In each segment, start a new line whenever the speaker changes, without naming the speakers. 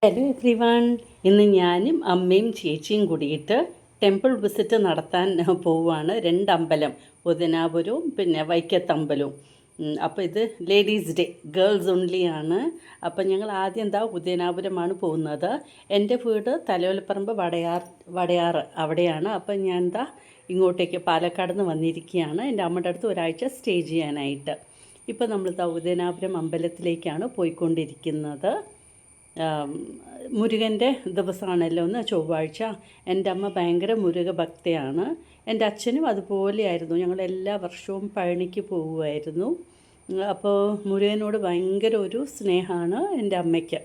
Hello everyone. ഇന്ന് ഞാനും അമ്മയും ചേച്ചിയും കൂടിയിട്ട് ടെമ്പിൾ വിസിറ്റ് നടത്താൻ പോവുകയാണ്. രണ്ടമ്പലം, ഉദയനാപുരവും പിന്നെ വൈക്കത്തമ്പലവും. അപ്പോൾ ഇത് ലേഡീസ് ഡേ, ഗേൾസ് ഓൺലി ആണ്. അപ്പോൾ ഞങ്ങൾ ആദ്യം ഉദയനാപുരമാണ് പോകുന്നത്. എൻ്റെ വീട് തലയോലപ്പറമ്പ് വടയാറ് അവിടെയാണ്. അപ്പോൾ ഞാൻ ഇങ്ങോട്ടേക്ക് പാലക്കാട് നിന്ന് വന്നിരിക്കുകയാണ് എൻ്റെ അമ്മയുടെ അടുത്ത് ഒരാഴ്ച സ്റ്റേ ചെയ്യാനായിട്ട്. ഇപ്പോൾ നമ്മൾ ഉദയനാപുരം അമ്പലത്തിലേക്കാണ് പോയിക്കൊണ്ടിരിക്കുന്നത്. മുരുകൻ്റെ ദിവസമാണല്ലോ ഒന്ന് ചൊവ്വാഴ്ച. എൻ്റെ അമ്മ ഭയങ്കര മുരുക ഭക്തയാണ്. എൻ്റെ അച്ഛനും അതുപോലെയായിരുന്നു. ഞങ്ങൾ എല്ലാ വർഷവും പഴനിക്ക് പോകുമായിരുന്നു. അപ്പോൾ മുരുകനോട് ഭയങ്കര ഒരു സ്നേഹമാണ് എൻ്റെ അമ്മയ്ക്ക്.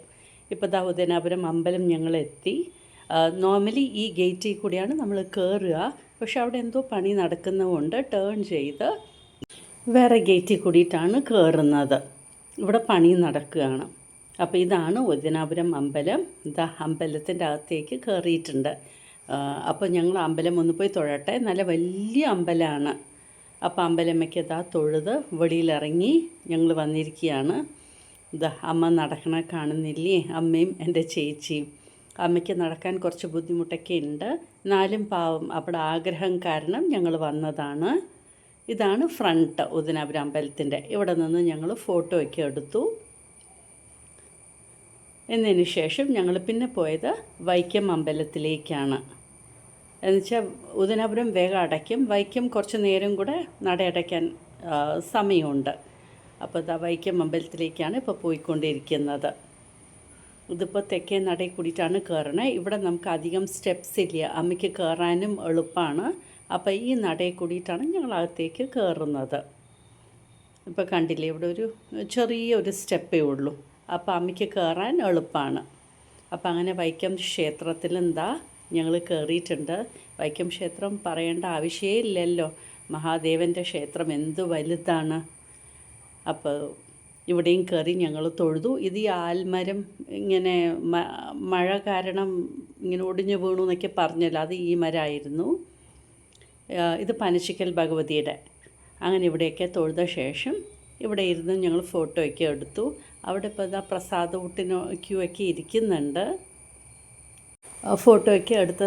ഇപ്പോൾ ഉദയനാപുരം അമ്പലം ഞങ്ങളെത്തി. നോർമലി ഈ ഗേറ്റിൽ കൂടിയാണ് നമ്മൾ കയറുക. പക്ഷെ അവിടെ എന്തോ പണി നടക്കുന്നതുകൊണ്ട് ടേൺ ചെയ്ത് വേറെ ഗേറ്റിൽ കൂടിയിട്ടാണ് കയറുന്നത്. ഇവിടെ പണി നടക്കുകയാണ്. അപ്പോൾ ഇതാണ് ഉദയനാപുരം അമ്പലം. അമ്പലത്തിൻ്റെ അകത്തേക്ക് കയറിയിട്ടുണ്ട്. അപ്പോൾ ഞങ്ങൾ അമ്പലം ഒന്ന് പോയി തൊഴട്ടെ. നല്ല വലിയ അമ്പലമാണ്. അപ്പോൾ അമ്പലമ്മയ്ക്ക് തൊഴുത് വെളിയിലിറങ്ങി ഞങ്ങൾ വന്നിരിക്കുകയാണ്. അമ്മ നടക്കണ കാണുന്നില്ലേ, അമ്മയും എൻ്റെ ചേച്ചിയും. അമ്മയ്ക്ക് നടക്കാൻ കുറച്ച് ബുദ്ധിമുട്ടൊക്കെ ഉണ്ട്. എന്നാലും പാവം അവിടെ ആഗ്രഹം കാരണം ഞങ്ങൾ വന്നതാണ്. ഇതാണ് ഫ്രണ്ട് ഉദയനാപുരം അമ്പലത്തിൻ്റെ. ഇവിടെ നിന്ന് ഞങ്ങൾ ഫോട്ടോയൊക്കെ എടുത്തു. എന്നതിന് ശേഷം ഞങ്ങൾ പിന്നെ പോയത് വൈക്കം അമ്പലത്തിലേക്കാണ്. എന്നുവെച്ചാൽ ഉദയനാപുരം വേഗം അടയ്ക്കും, വൈക്കം കുറച്ച് നേരം കൂടെ നടയടയ്ക്കാൻ സമയമുണ്ട്. അപ്പോൾ വൈക്കം അമ്പലത്തിലേക്കാണ് ഇപ്പോൾ പോയിക്കൊണ്ടിരിക്കുന്നത്. ഇതിപ്പോൾ തെക്കേ നടയിൽ കൂടിയിട്ടാണ് കയറണേ. ഇവിടെ നമുക്ക് അധികം സ്റ്റെപ്സ് ഇല്ല, അമ്മയ്ക്ക് കയറാനും എളുപ്പമാണ്. അപ്പോൾ ഈ നടയിൽ കൂടിയിട്ടാണ് ഞങ്ങൾ അകത്തേക്ക് കയറുന്നത്. ഇപ്പോൾ കണ്ടില്ലേ, ഇവിടെ ഒരു ചെറിയൊരു സ്റ്റെപ്പേ ഉള്ളൂ. അപ്പോൾ അമ്മയ്ക്ക് കയറാൻ എളുപ്പമാണ്. അപ്പോൾ അങ്ങനെ വൈക്കം ക്ഷേത്രത്തിൽ ഞങ്ങൾ കയറിയിട്ടുണ്ട്. വൈക്കം ക്ഷേത്രം പറയേണ്ട ആവശ്യമേ ഇല്ലല്ലോ. മഹാദേവൻ്റെ ക്ഷേത്രം എന്ത് വലുതാണ്. അപ്പോൾ ഇവിടെയും കയറി ഞങ്ങൾ തൊഴുതു. ഇത് ഈ ആൽമരം ഇങ്ങനെ മഴ കാരണം ഇങ്ങനെ ഒടിഞ്ഞു വീണു എന്നൊക്കെ പറഞ്ഞല്ലോ, അത് ഈ മരമായിരുന്നു. ഇത് പനച്ചിക്കൽ ഭഗവതിയുടെ. അങ്ങനെ ഇവിടെയൊക്കെ തൊഴുത ശേഷം ഇവിടെ ഇരുന്ന് ഞങ്ങൾ ഫോട്ടോയൊക്കെ എടുത്തു. അവിടെ ഇപ്പോൾ പ്രസാദ ഊട്ടിനോ ക്യൂ ഒക്കെ ഇരിക്കുന്നുണ്ട്. ഫോട്ടോയൊക്കെ എടുത്ത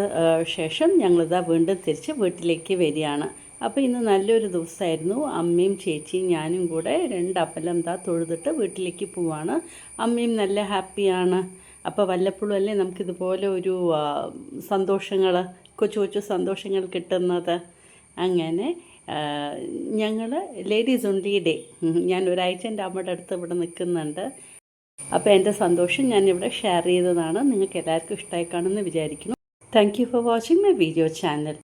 ശേഷം ഞങ്ങളിതാ വീണ്ടും തിരിച്ച് വീട്ടിലേക്ക് വരികയാണ്. അപ്പോൾ ഇന്ന് നല്ലൊരു ദിവസമായിരുന്നു. അമ്മയും ചേച്ചിയും ഞാനും കൂടെ രണ്ടമ്പലം തൊഴുതിട്ട് വീട്ടിലേക്ക് പോവാണ്. അമ്മയും നല്ല ഹാപ്പിയാണ്. അപ്പോൾ വല്ലപ്പോഴും അല്ലേ നമുക്കിതുപോലെ ഒരു സന്തോഷങ്ങൾ, കൊച്ചു കൊച്ചു സന്തോഷങ്ങൾ കിട്ടുന്നത്. അങ്ങനെ ഞങ്ങൾ ലേഡീസ് ഓൺലി ഡേ, ഞാൻ ഒരാഴ്ച എൻ്റെ അമ്മയുടെ അടുത്ത് ഇവിടെ നിൽക്കുന്നുണ്ട്. അപ്പോൾ എൻ്റെ സന്തോഷം ഞാനിവിടെ ഷെയർ ചെയ്തതാണ്. നിങ്ങൾക്ക് എല്ലാവർക്കും ഇഷ്ടമായി കാണുമെന്ന് വിചാരിക്കുന്നു. Thank you for watching my video channel.